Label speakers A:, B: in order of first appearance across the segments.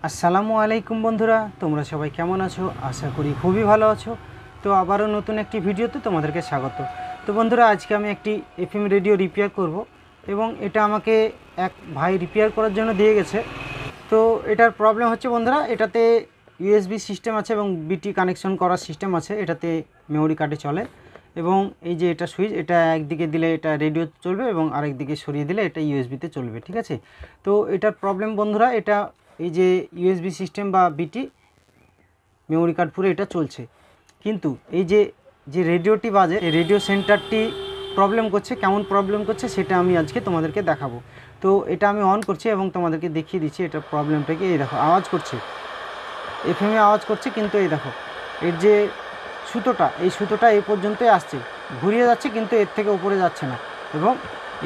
A: আসসালামু আলাইকুম বন্ধুরা, তোমরা সবাই কেমন আছো? আশা করি খুবই ভালো আছো। তো আবারও নতুন একটি ভিডিওতে তোমাদেরকে স্বাগত। তো বন্ধুরা, আজকে আমি একটি এফএম রেডিও রিপেয়ার করব এবং এটা আমাকে এক ভাই রিপেয়ার করার জন্য দিয়ে গেছে। তো এটার প্রবলেম হচ্ছে বন্ধুরা, এটাতে ইউএসবি সিস্টেম আছে এবং বিটি কানেকশন করার সিস্টেম আছে। এটাতে মেমোরি কার্ডে চলে এবং এই যে এটা সুইচ, এটা একদিকে দিলে এটা রেডিও চলবে এবং আরেক দিকে সরিয়ে দিলে এটা ইউএসবিতে চলবে, ঠিক আছে। তো এটার প্রবলেম বন্ধুরা, এটা এই যে ইউএসবি সিস্টেম বা বিটি মেমোরি কার্ড পুরো এটা চলছে, কিন্তু এই যে যে রেডিওটি বাজে, এই রেডিও সেন্টারটি প্রবলেম করছে। কেমন প্রবলেম করছে সেটা আমি আজকে তোমাদেরকে দেখাবো। তো এটা আমি অন করছি এবং তোমাদেরকে দেখিয়ে দিচ্ছি এটা প্রবলেমটা কি। এই দেখো আওয়াজ করছে, এফএমে আওয়াজ করছে, কিন্তু এই দেখো এর যে সুতোটা, এই সুতোটা এই পর্যন্তই আসছে, ঘুরিয়ে যাচ্ছে কিন্তু এর থেকে উপরে যাচ্ছে না, এবং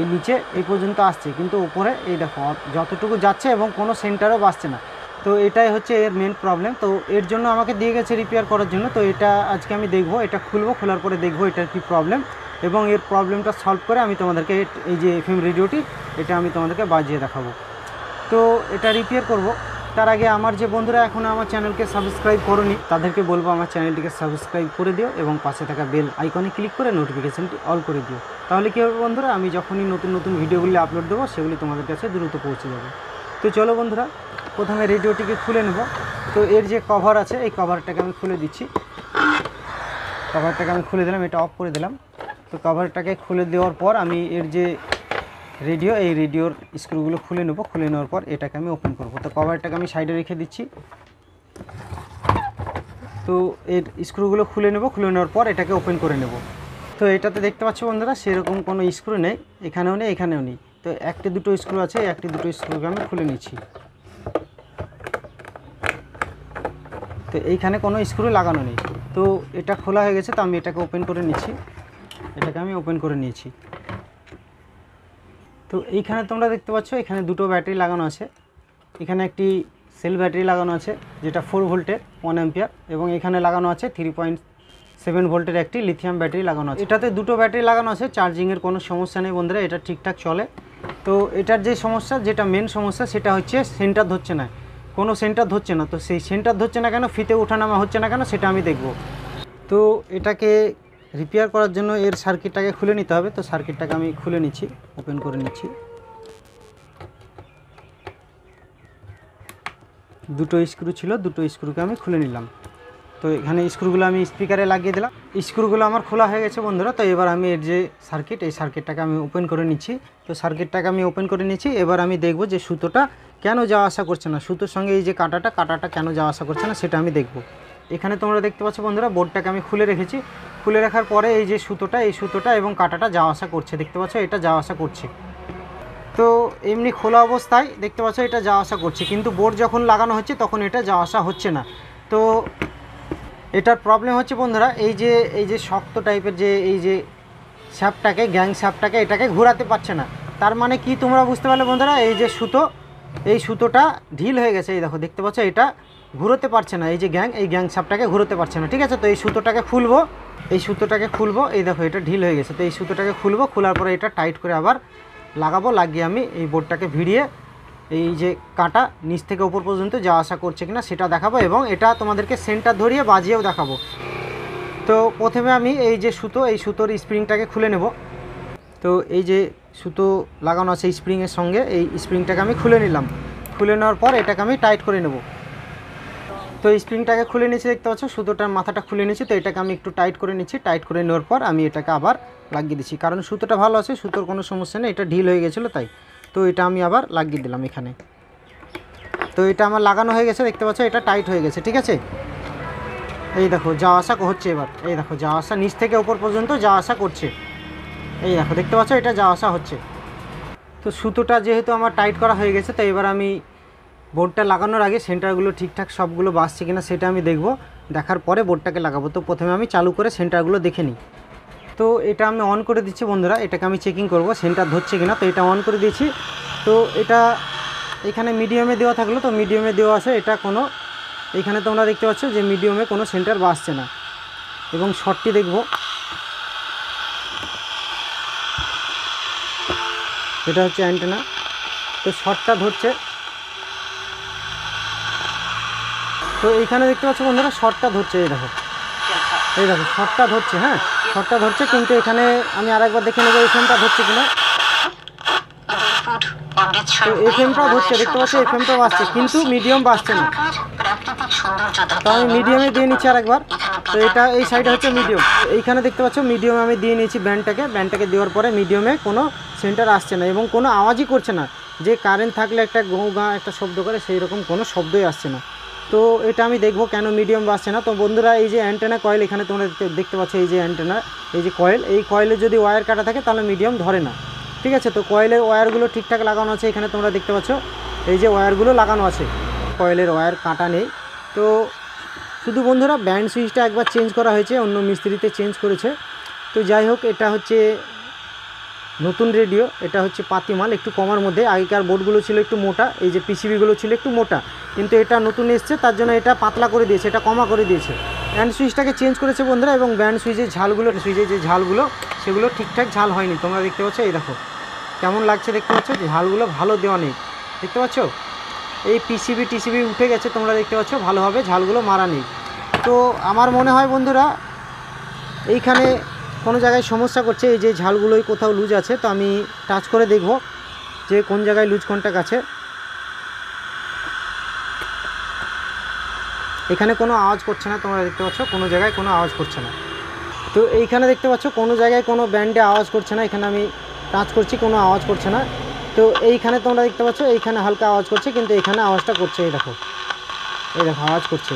A: এই নিচে এই পর্যন্ত আসছে কিন্তু উপরে এই দেখো যতটুকু যাচ্ছে এবং কোনো সেন্টারও বাসছে না। তো এটাই হচ্ছে এর মেন প্রবলেম। তো এর জন্য আমাকে দিয়ে গেছে রিপেয়ার করার জন্য। তো এটা আজকে আমি দেখবো, এটা খুলবো, খোলার পরে দেখবো এটার কি প্রবলেম এবং এর প্রবলেমটা সলভ করে আমি তোমাদেরকে এই যে এফএম রেডিওটি, এটা আমি তোমাদেরকে বাজিয়ে দেখাবো। তো এটা রিপেয়ার করব। তার আগে আমার যে বন্ধুরা এখনও আমার চ্যানেলকে সাবস্ক্রাইব করোনি, তাদেরকে বলবো আমার চ্যানেলটিকে সাবস্ক্রাইব করে দিও এবং পাশে থাকা বেল আইকনে ক্লিক করে নোটিফিকেশানটি অল করে দিও। তাহলে কী হবে বন্ধুরা, আমি যখনই নতুন নতুন ভিডিওগুলি আপলোড দেবো সেগুলি তোমাদের কাছে দ্রুত পৌঁছে যাবে। তো চলো বন্ধুরা, প্রথমে রেডিওটিকে খুলে নেব। তো এর যে কভার আছে, এই কভারটাকে আমি খুলে দিচ্ছি। কভারটাকে আমি খুলে দিলাম, এটা অফ করে দিলাম। তো কভারটাকে খুলে দেওয়ার পর আমি এর যে রেডিও, এই রেডিওর স্ক্রুগুলো খুলে নেব। খুলে নেওয়ার পর এটাকে আমি ওপেন করব। তো কভারটাকে আমি সাইডে রেখে দিচ্ছি। তো এর স্ক্রুগুলো খুলে নেব, খুলে নেওয়ার পর এটাকে ওপেন করে নেব। তো এটাতে দেখতে পাচ্ছ বন্ধুরা, সেরকম কোনো স্ক্রু নেই, এখানেও নেই এখানেও নেই। তো একটি দুটো স্ক্রু আছে, একটি দুটো স্ক্রুকে আমি খুলে নিচ্ছি। তো এইখানে কোনো স্ক্রু লাগানো নেই। তো এটা খোলা হয়ে গেছে, তো আমি এটাকে ওপেন করে নিচ্ছি। এটাকে আমি ওপেন করে নিয়েছি। তো এইখানে তোমরা দেখতে পাচ্ছ এখানে দুটো ব্যাটারি লাগানো আছে। এখানে একটি সেল ব্যাটারি লাগানো আছে যেটা 4 ভোল্টের 1 অ্যাম্পিয়ার, এবং এখানে লাগানো আছে 3.7 ভোল্টের একটি লিথিয়াম ব্যাটারি লাগানো আছে। এটাতে দুটো ব্যাটারি লাগানো আছে, চার্জিংয়ের কোনো সমস্যা নেই বন্ধুরা, এটা ঠিকঠাক চলে। তো এটার যে সমস্যা, যেটা মেন সমস্যা, সেটা হচ্ছে সেন্টার ধরছে না, কোনো সেন্টার ধরছে না। তো সেই সেন্টার ধরছে না কেন, ফিতে ওঠানামা হচ্ছে না কেন, সেটা আমি দেখব। তো এটাকে রিপেয়ার করার জন্য এর সার্কিটটাকে খুলে নিতে হবে। তো সার্কিটটাকে আমি খুলে নিচ্ছি, ওপেন করে নিচ্ছি। দুটো স্ক্রু ছিল, দুটো স্ক্রুকে আমি খুলে নিলাম। তো এখানে স্ক্রুগুলো আমি স্পিকারে লাগিয়ে দিলাম। স্ক্রুগুলো আমার খোলা হয়ে গেছে বন্ধুরা। তো এবার আমি এর যে সার্কিট, এই সার্কিটটাকে আমি ওপেন করে নিচ্ছি। তো সার্কিটটাকে আমি ওপেন করে নিচ্ছি। এবার আমি দেখব যে সুতোটা কেন যাওয়া আসা করছে না, সুতোর সঙ্গে এই যে কাঁটাটা কেন যাওয়া আসা করছে না, সেটা আমি দেখব। এখানে তোমরা দেখতে পাচ্ছ বন্ধুরা, বোর্ডটাকে আমি খুলে রেখেছি। খুলে রাখার পরে এই যে সুতোটা, এই সুতোটা এবং কাঁটাটা যাওয়া আসা করছে, দেখতে পাচ্ছ এটা যাওয়া আসা করছে। তো এমনি খোলা অবস্থায় দেখতে পাচ্ছ এটা যাওয়া আসা করছে, কিন্তু বোর্ড যখন লাগানো হচ্ছে তখন এটা যাওয়া আসা হচ্ছে না। তো এটার প্রবলেম হচ্ছে বন্ধুরা, এই যে শক্ত টাইপের যে এই যে শ্যাপটাকে, গ্যাং শ্যাপটাকে, এটাকে ঘোরাতে পারছে না। তার মানে কি তোমরা বুঝতে পারলে বন্ধুরা, এই যে সুতো, এই সুতোটা ঢিল হয়ে গেছে। এই দেখো দেখতে পাচ্ছ এটা ঘুরোতে পারছে না, এই যে এই গ্যাং শ্যাপটাকে ঘুরোতে পারছে না, ঠিক আছে। তো এই সুতোটাকে খুলবো, এই সুতোটাকে খুলবো। এই দেখো এটা ঢিল হয়ে গেছে। তো এই সুতোটাকে খুলবো, খোলার পরে এটা টাইট করে আবার লাগাবো। লাগিয়ে আমি এই বোর্ডটাকে ভিড়িয়ে এই যে কাঁটা নিচ থেকে উপর পর্যন্ত যাওয়া আসা করছে কিনা সেটা দেখাবো, এবং এটা তোমাদেরকে সেন্টার ধরিয়ে বাজিয়েও দেখাবো। তো প্রথমে আমি এই যে সুতো, এই সুতোর স্প্রিংটাকে খুলে নেব। তো এই যে সুতো লাগানো আছে স্প্রিংয়ের সঙ্গে, এই স্প্রিংটাকে আমি খুলে নিলাম। খুলে নেওয়ার পর এটাকে আমি টাইট করে নেব। তো স্প্রিংটাকে খুলে নিচ্ছি, দেখতে পাচ্ছ সুতোটার মাথাটা খুলে নিচ্ছি। তো এটাকে আমি একটু টাইট করে নিচ্ছি। টাইট করে নেওয়ার পর আমি এটাকে আবার লাগিয়ে দিচ্ছি, কারণ সুতোটা ভালো আছে, সুতোর কোনো সমস্যা নেই, এটা ঢিল হয়ে গেছিলো তাই। তো এটা আমি আবার লাগিয়ে দিলাম এখানে। তো এটা আমার লাগানো হয়ে গেছে, দেখতে পাচ্ছ এটা টাইট হয়ে গেছে, ঠিক আছে। এই দেখো যাওয়া আসা হচ্ছে, এবার এই দেখো যাওয়া আসা নিচ থেকে উপর পর্যন্ত যাওয়া আসা করছে। এই দেখো দেখতে পাচ্ছ এটা যাওয়া আসা হচ্ছে। তো সুতোটা যেহেতু আমার টাইট করা হয়ে গেছে, তো এবার আমি বোর্ডটা লাগানোর আগে সেন্টারগুলো ঠিকঠাক সবগুলো বাসছে কিনা সেটা আমি দেখব। দেখার পরে বোর্ডটাকে লাগাবো। তো প্রথমে আমি চালু করে সেন্টারগুলো দেখে নিই। তো এটা আমি অন করে দিচ্ছি বন্ধুরা, এটাকে আমি চেকিং করব সেন্টার ধরছে কিনা। তো এটা অন করে দিয়েছি। তো এটা এখানে মিডিয়ামে দেওয়া থাকলো, তো মিডিয়ামে দেওয়া আছে, এটা কোনো, এইখানে তোমরা দেখতে পাচ্ছ যে মিডিয়ামে কোনো সেন্টার বাসছে না। এবং শর্টটি দেখব, এটা হচ্ছে অ্যান্টেনা। তো শর্টটা ধরছে, তো এইখানে দেখতে পাচ্ছ বন্ধুরা শর্টটা ধরছে, এই দেখো শর্টটা ধরছে, হ্যাঁ শর্টটা ধরছে, কিন্তু এখানে আমি আরেকবার দেখে নেবো এফএমটা ধরছে কিনা। তো এফএমটাও ধরছে, দেখতে পাচ্ছি এফএমটাও বাজছে, কিন্তু মিডিয়াম বাজছে না। তো আমি মিডিয়ামে দিয়ে নিচ্ছি আরেকবার। তো এটা এই সাইডে হচ্ছে মিডিয়াম, এইখানে দেখতে পাচ্ছ মিডিয়ামে আমি দিয়ে নিয়েছি ব্যান্ডটাকে দেওয়ার পরে মিডিয়ামে কোনো সেন্টার আসছে না এবং কোনো আওয়াজই করছে না, যে কারেন্ট থাকলে একটা গৌ গাঁ একটা শব্দ করে সেই রকম কোনো শব্দই আসছে না। তো এটা আমি দেখবো কেন মিডিয়াম বাজছে না। তো বন্ধুরা এই যে অ্যান্টেনা কয়েল এখানে তোমরা দেখতে পাচ্ছ, এই যে অ্যান্টেনা, এই যে কয়েল, এই কয়েলে যদি ওয়্যার কাটা থাকে তাহলে মিডিয়াম ধরে না, ঠিক আছে। তো কয়েলের ওয়্যারগুলো ঠিকঠাক লাগানো আছে, এখানে তোমরা দেখতে পাচ্ছ এই যে ওয়্যারগুলো লাগানো আছে, কয়েলের ওয়্যার কাটা নেই। তো শুধু বন্ধুরা ব্যান্ড সুইচটা একবার চেঞ্জ করা হয়েছে, অন্য মিস্ত্রিতে চেঞ্জ করেছে। তো যাই হোক, এটা হচ্ছে নতুন রেডিও, এটা হচ্ছে পাতিমাল, একটু কমার মধ্যে। আগেকার বোর্ডগুলো ছিল একটু মোটা, এই যে পিসিবিগুলো ছিল একটু মোটা, কিন্তু এটা নতুন এসছে তার জন্য এটা পাতলা করে দিয়েছে, এটা কমা করে দিয়েছে। ব্যান্ড সুইচটাকে চেঞ্জ করেছে বন্ধুরা, এবং ব্যান্ড সুইচের ঝালগুলো সেগুলো ঠিকঠাক ঝাল হয়নি, তোমরা দেখতে পাচ্ছ। এই দেখো কেমন লাগছে, দেখতে পাচ্ছ ঝালগুলো ভালো দেওয়া নেই, দেখতে পাচ্ছ। এই টিসিবি উঠে গেছে, তোমরা দেখতে পাচ্ছ ভালোভাবে ঝালগুলো মারা নেই। তো আমার মনে হয় বন্ধুরা এইখানে কোনো জায়গায় সমস্যা করছে, এই যে ঝালগুলোই কোথাও লুজ আছে। তো আমি টাচ করে দেখব যে কোন জায়গায় লুজ কন্টাক্ট আছে। এখানে কোনো আওয়াজ করছে না, তোমরা দেখতে পাচ্ছ কোনো জায়গায় কোনো আওয়াজ করছে না। তো এইখানে দেখতে পাচ্ছ কোনো জায়গায় কোনো ব্যান্ডে আওয়াজ করছে না, এখানে আমি টাচ করছি কোনো আওয়াজ করছে না। তো এইখানে তোমরা দেখতে পাচ্ছ এইখানে হালকা আওয়াজ করছে, কিন্তু এখানে আওয়াজটা করছে, এই দেখো আওয়াজ করছে।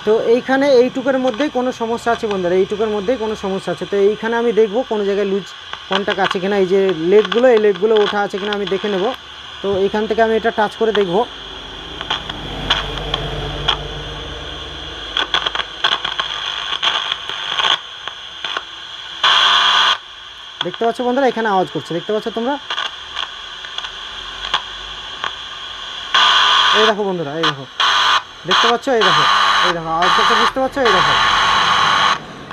A: তো এইখানে এইটুকুর মধ্যেই কোনো সমস্যা আছে বন্ধুরা, এইটুকুর মধ্যেই কোনো সমস্যা আছে। তো এইখানে আমি দেখব কোনো জায়গায় লুজ কন্টাক্ট আছে কিনা, এই যে লেগগুলো ওঠা আছে কিনা আমি দেখে নেব। তো এইখান থেকে আমি এটা টাচ করে দেখব। দেখতে পাচ্ছ বন্ধুরা এখানে আওয়াজ করছে, দেখতে পাচ্ছ তোমরা, এই দেখো বন্ধুরা, এই দেখো দেখতে পাচ্ছ, এই দেখো আওয়াজ করছে, বুঝতে পারছো, এই দেখো।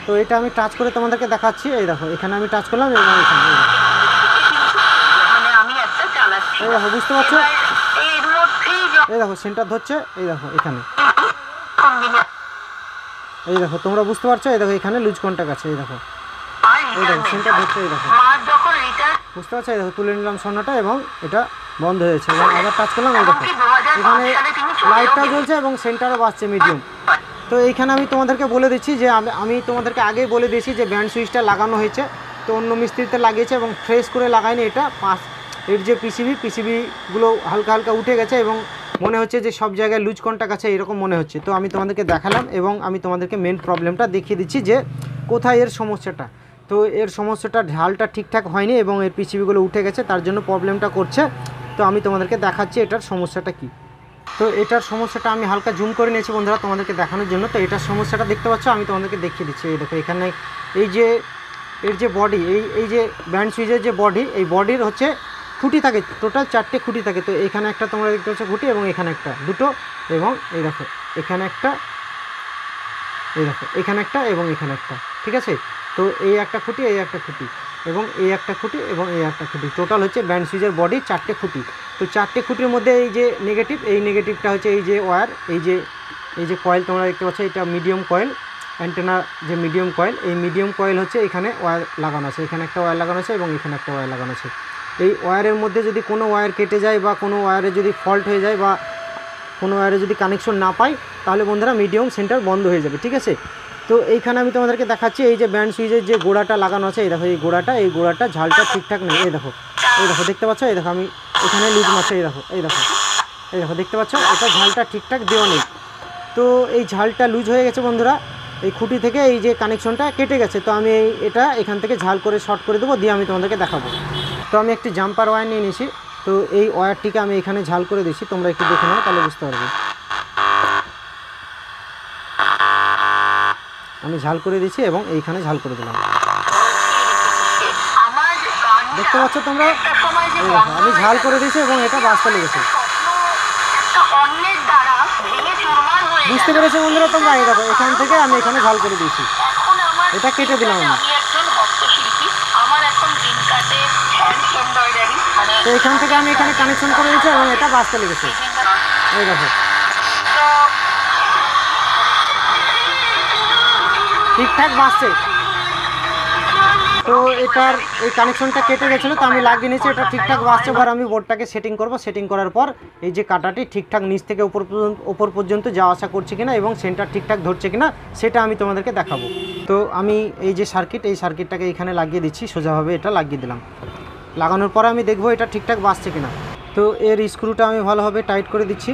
A: তো এটা আমি টাচ করে তোমাদেরকে দেখাচ্ছি, এই দেখো এখানে আমি টাচ করলাম এবং এখানে এই দেখো বুঝতে পারছো, এই দেখো সেন্টার ধরছে, এই দেখো এখানে, এই দেখো তোমরা বুঝতে পারছো, এই দেখো এখানে লুজ কন্টাক্ট আছে, এই দেখো সেন্টার ধরছে, এই দেখো বুঝতে পারছো। এই দেখো তুলে নিলাম স্বর্ণটা এবং এটা বন্ধ হয়েছে, এবং আবার টাচ করলাম, এই দেখো এখানে লাইটটাও জ্বলছে এবং সেন্টারও বাজছে মিডিয়াম। তো এইখানে আমি তোমাদেরকে বলে দিচ্ছি যে আমি তোমাদেরকে আগেই বলে দিয়েছি যে ব্যান্ড সুইচটা লাগানো হয়েছে, তো অন্য মিস্ত্রিতে লাগিয়েছে এবং ফ্রেশ করে লাগায়নি। এটা এর যে পিসিবিগুলো হালকা উঠে গেছে এবং মনে হচ্ছে যে সব জায়গায় লুজ কন্টাক্ট আছে, এরকম মনে হচ্ছে। তো আমি তোমাদেরকে দেখালাম এবং আমি তোমাদেরকে মেন প্রবলেমটা দেখিয়ে দিচ্ছি যে কোথায় এর সমস্যাটা। তো এর সমস্যাটা ঢালটা ঠিকঠাক হয়নি এবং এর পিসিবিগুলো উঠে গেছে, তার জন্য প্রবলেমটা করছে। তো আমি তোমাদেরকে দেখাচ্ছি এটার সমস্যাটা কি। তো এটার সমস্যাটা আমি হালকা জুম করে নিয়েছি বন্ধুরা তোমাদেরকে দেখানোর জন্য। তো এটার সমস্যাটা দেখতে পাচ্ছ, আমি তোমাদেরকে দেখিয়ে দিচ্ছি। এই দেখো এখানে এই যে এর যে বডি, এই যে ব্যান্ড সুইচের যে বডি, এই বডির হচ্ছে খুঁটি থাকে, টোটাল 4টে খুঁটি থাকে। তো এখানে একটা তোমরা দেখতে পাচ্ছ খুঁটি, এবং এখানে একটা, দুটো, এবং এই দেখো এখানে একটা, এই দেখো এখানে একটা এবং এখানে একটা, ঠিক আছে। তো এই একটা খুঁটি, এই একটা খুঁটি, এবং এই একটা খুঁটি, এবং এই একটা খুঁটি, টোটাল হচ্ছে ব্যান্ড সুইচের বডি 4টে খুঁটি। তো 4টে খুঁটির মধ্যে এই যে নেগেটিভ, এই নেগেটিভটা হচ্ছে এই যে ওয়্যার, এই যে কয়েল তোমরা দেখতে পাচ্ছ, এটা মিডিয়াম কয়েল, অ্যান্টেনা যে মিডিয়াম কয়েল, এই মিডিয়াম কয়েল হচ্ছে এখানে ওয়্যার লাগানো আছে, এখানে একটা ওয়্যার লাগানো আছে এবং এখানে একটা ওয়্যার লাগানো আছে। এই ওয়্যারের মধ্যে যদি কোনো ওয়্যার কেটে যায় বা কোনো ওয়্যারে যদি ফল্ট হয়ে যায় বা কোনো ওয়্যারে যদি কানেকশন না পাই, তাহলে বন্ধুরা মিডিয়াম সেন্টার বন্ধ হয়ে যাবে, ঠিক আছে। তো এইখানে আমি তোমাদেরকে দেখাচ্ছি এই যে ব্যান্ড সুইচের যে গোড়াটা লাগানো আছে, এই দেখো এই গোড়াটা ঝালটা ঠিকঠাক নেই, এই দেখো দেখতে পাচ্ছ, এই দেখো আমি এখানে লুজ মারছে, এই দেখো দেখতে পাচ্ছ, এটা ঝালটা ঠিকঠাক দেওয়া নেই। তো এই ঝালটা লুজ হয়ে গেছে বন্ধুরা, এই খুঁটি থেকে এই যে কানেকশনটা কেটে গেছে। তো আমি এটা এখান থেকে ঝাল করে শর্ট করে দেবো, দিয়ে আমি তোমাদেরকে দেখাবো। তো আমি একটি জাম্পার ওয়্যার নিয়ে নিয়েছি, তো এই ওয়্যারটিকে আমি এখানে ঝাল করে দিচ্ছি, তোমরা একটু দেখে নাও তাহলে বুঝতে পারবে। আমি ঝাল করে দিচ্ছি এবং এইখানে ঝাল করে দিলাম, দেখতে পাচ্ছ তোমরা, আমি ঝাল করে দিয়েছি এবং এটা বাজতে লেগেছে, বুঝতে পেরেছো বন্ধুরা তোমরা। এই দেখো এখান থেকে আমি এখানে ঝাল করে দিয়েছি, এটা কেটে দিলাম আমি। তো এখান থেকে আমি এখানে কানেকশন করে দিয়েছি এবং এটা বাজতে লেগেছে, এই দেখো। ঠিকঠাক বাজছে। তো এটার এই কানেকশনটা কেটে গেছিলো, তো আমি লাগিয়ে নিয়েছি, এটা ঠিকঠাক বাজছে। এবার আমি বোর্ডটাকে সেটিং করব। সেটিং করার পর এই যে কাঁটাটি ঠিকঠাক নিচ থেকে উপর পর্যন্ত যাওয়া আসা করছে কিনা এবং সেন্টার ঠিকঠাক ধরছে কিনা সেটা আমি তোমাদেরকে দেখাবো। তো আমি এই যে সার্কিট, এই সার্কিটটাকে এখানে লাগিয়ে দিচ্ছি, সোজাভাবে এটা লাগিয়ে দিলাম। লাগানোর পর আমি দেখব এটা ঠিকঠাক বাজছে কিনা। তো এর স্ক্রুটা আমি ভালোভাবে টাইট করে দিচ্ছি,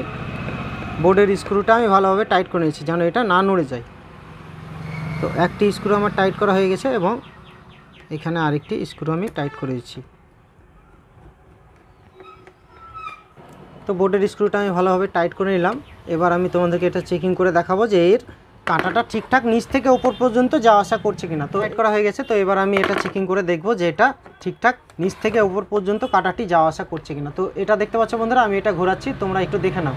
A: বোর্ডের স্ক্রুটা আমি ভালোভাবে টাইট করে নিচ্ছি যেন এটা না নড়ে যায়। তো একটি স্ক্রু আমার টাইট করা হয়ে গেছে এবং এখানে আরেকটি স্ক্রু আমি টাইট করে দিচ্ছি। তো বোর্ডের স্ক্রুটা আমি ভালোভাবে টাইট করে নিলাম। এবার আমি তোমাদেরকে এটা চেকিং করে দেখাবো যে এর কাঁটাটা ঠিকঠাক নিচ থেকে উপর পর্যন্ত যাওয়া আসা করছে কিনা। তো টাইট করা হয়ে গেছে। তো এবার আমি এটা চেকিং করে দেখবো যে এটা ঠিকঠাক নিচ থেকে উপর পর্যন্ত কাঁটাটি যাওয়া আসা করছে কিনা। তো এটা দেখতে পাচ্ছ বন্ধুরা, আমি এটা ঘোরাচ্ছি, তোমরা একটু দেখে নাও।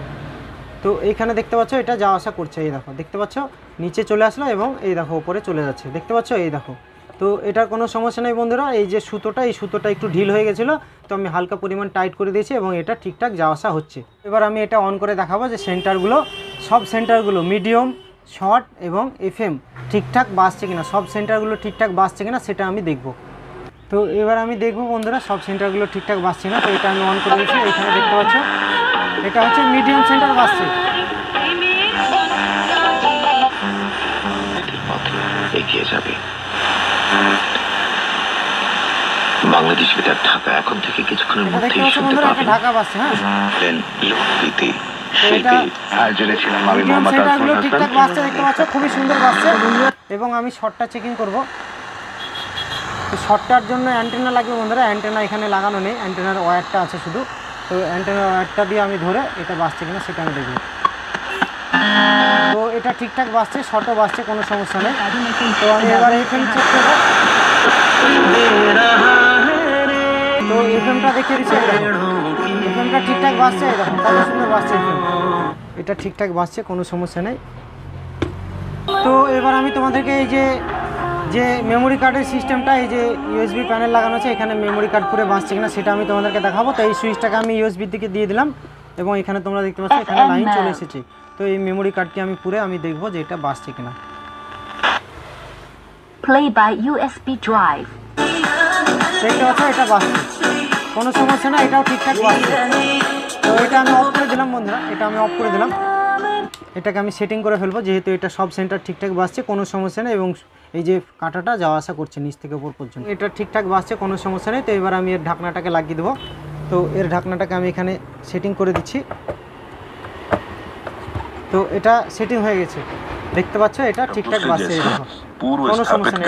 A: তো এইখানে দেখতে পাচ্ছ এটা যাওয়া আসা করছে, এই দেখো দেখতে পাচ্ছ নিচে চলে আসলো এবং এই দেখো উপরে চলে যাচ্ছে, দেখতে পাচ্ছ এই দেখো। তো এটার কোনো সমস্যা নেই বন্ধুরা। এই যে সুতোটা, এই সুতোটা একটু ঢিল হয়ে গেছিলো, তো আমি হালকা পরিমাণ টাইট করে দিয়েছি এবং এটা ঠিকঠাক যাওয়া আসা হচ্ছে। এবার আমি এটা অন করে দেখাবো যে সেন্টারগুলো, সব সেন্টারগুলো মিডিয়াম, শর্ট এবং FM ঠিকঠাক বাজছে কিনা, সব সেন্টারগুলো ঠিকঠাক বাজছে কিনা সেটা আমি দেখব। তো এবার আমি দেখবো বন্ধুরা সব সেন্টারগুলো ঠিকঠাক বাজছে না। তো এটা আমি অন করে দিয়েছি, এখানে দেখতে পাচ্ছ এটা হচ্ছে মিডিয়াম সেন্টার বাজছে।
B: এগিয়ে যাবে বাংলাদেশ বেতার ঢাকা এখন থেকে কিছুক্ষণের মধ্যেই শুনতে পাবেন
A: ঢাকা বাজছে। হ্যাঁ,
B: লোকগীতি
A: এটা
B: আয়োজনে ছিলাম আমি
A: মিডিয়াম
B: মোহাম্মদ
A: সেন্টারগুলো ঠিকঠাক বাজছে, দেখতে পাচ্ছ খুবই সুন্দর বাজছে। এবং আমি শর্টটা চেকিং করব। তো শর্টটার জন্য অ্যান্টেনা লাগবে বন্ধুরা, অ্যান্টেনা এখানে লাগানো নেই, অ্যান্টেনার ওয়্যারটা আছে শুধু। তো অ্যান্টেনার ওয়্যারটা দিয়ে আমি ধরে এটা বাজছে কিনা সেটা আমি দেখব। তো এটা ঠিকঠাক বাজছে, শর্টও বাজছে, কোনো সমস্যা নেই। তো আমি এবার FM চেক করব। তো FMটা দেখিয়ে দিচ্ছি, FMটা ঠিকঠাক বাজছে, এরকম কত সুন্দর বাজছে FM, এটা ঠিকঠাক বাজছে, কোনো সমস্যা নেই। তো এবার আমি তোমাদেরকে এই যে মেমোরি কার্ডের সিস্টেমটা, এই যে USB প্যানেল লাগানো আছে, এখানে মেমোরি কার্ড পুরো বাজছে কিনা সেটা আমি তোমাদেরকে দেখাবো। তো এই সুইচটাকে আমি USB দিকে দিয়ে দিলাম এবং এখানে তোমরা দেখতে পাচ্ছ এখানে লাইন চলে এসেছে। তো এই মেমোরি কার্ডটি আমি পুরো আমি দেখবো যে এটা বাজছে কিনা।
C: Play by USB drive.
A: দেখতে পাচ্ছ এটা বাজছে, কোনো সমস্যা না, এটাও ঠিকঠাক বাজছে। তো এটা আমি অফ করে দিলাম বন্ধুরা, এটা আমি অফ করে দিলাম। এটাকে আমি সেটিং করে ফেলবো, যেহেতু এটা সব সেন্টার ঠিকঠাক বাজছে, কোনো সমস্যা নেই এবং এই যে কাঁটাটা যাওয়া আসা করছে নিচ থেকে উপর পর্যন্ত, এটা ঠিকঠাক বাজছে, কোনো সমস্যা নেই। তো এবার আমি এর ঢাকনাটাকে লাগিয়ে দেবো। তো এর ঢাকনাটাকে আমি এখানে সেটিং করে দিচ্ছি। তো এটা সেটিং হয়ে গেছে, দেখতে পাচ্ছ এটা ঠিকঠাক বাজছে, কোনো সমস্যা নেই,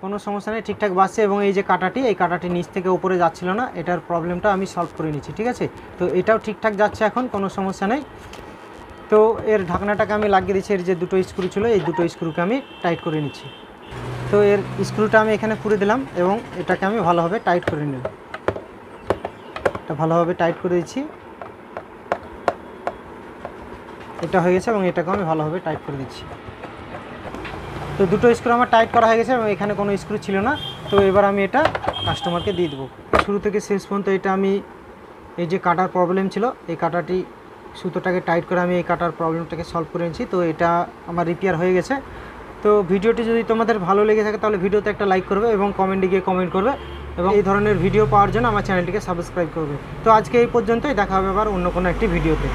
A: কোনো সমস্যা নেই, ঠিকঠাক বাজছে। এবং এই যে কাঁটাটি, এই কাঁটাটি নিচ থেকে উপরে যাচ্ছিল না, এটার প্রবলেমটা আমি সলভ করে নিচ্ছি, ঠিক আছে। তো এটাও ঠিকঠাক যাচ্ছে এখন, কোনো সমস্যা নেই। তো এর ঢাকনাটাকে আমি লাগিয়ে দিচ্ছি, এর যে দুটো স্ক্রু ছিল এই দুটো স্ক্রুকে আমি টাইট করে নিচ্ছি। তো এর স্ক্রুটা আমি এখানে পুরে দিলাম এবং এটাকে আমি ভালোভাবে টাইট করে নিলাম, এটা ভালোভাবে টাইট করে দিচ্ছি, এটা হয়ে গেছে এবং এটাকে আমি ভালোভাবে টাইট করে দিচ্ছি। তো দুটো স্ক্রু আমার টাইট করা হয়ে গেছে এবং এখানে কোনো স্ক্রু ছিল না। তো এবার আমি এটা কাস্টমারকে দিয়ে দেবো। শুরু থেকে শেষ পর্যন্ত এটা আমি এই যে কাটার প্রবলেম ছিল, এই কাটাটি সুতোটাকে টাইট করে আমি এই কাটার প্রবলেমটাকে সলভ করে নিয়েছি। তো এটা আমার রিপেয়ার হয়ে গেছে। তো ভিডিওটি যদি তোমাদের ভালো লেগে থাকে তাহলে ভিডিওতে একটা লাইক করবে এবং কমেন্টে গিয়ে কমেন্ট করবে এবং এই ধরনের ভিডিও পাওয়ার জন্য আমার চ্যানেলটিকে সাবস্ক্রাইব করবে। তো আজকে এই পর্যন্তই, দেখা হবে আবার অন্য কোনো একটি ভিডিওতে।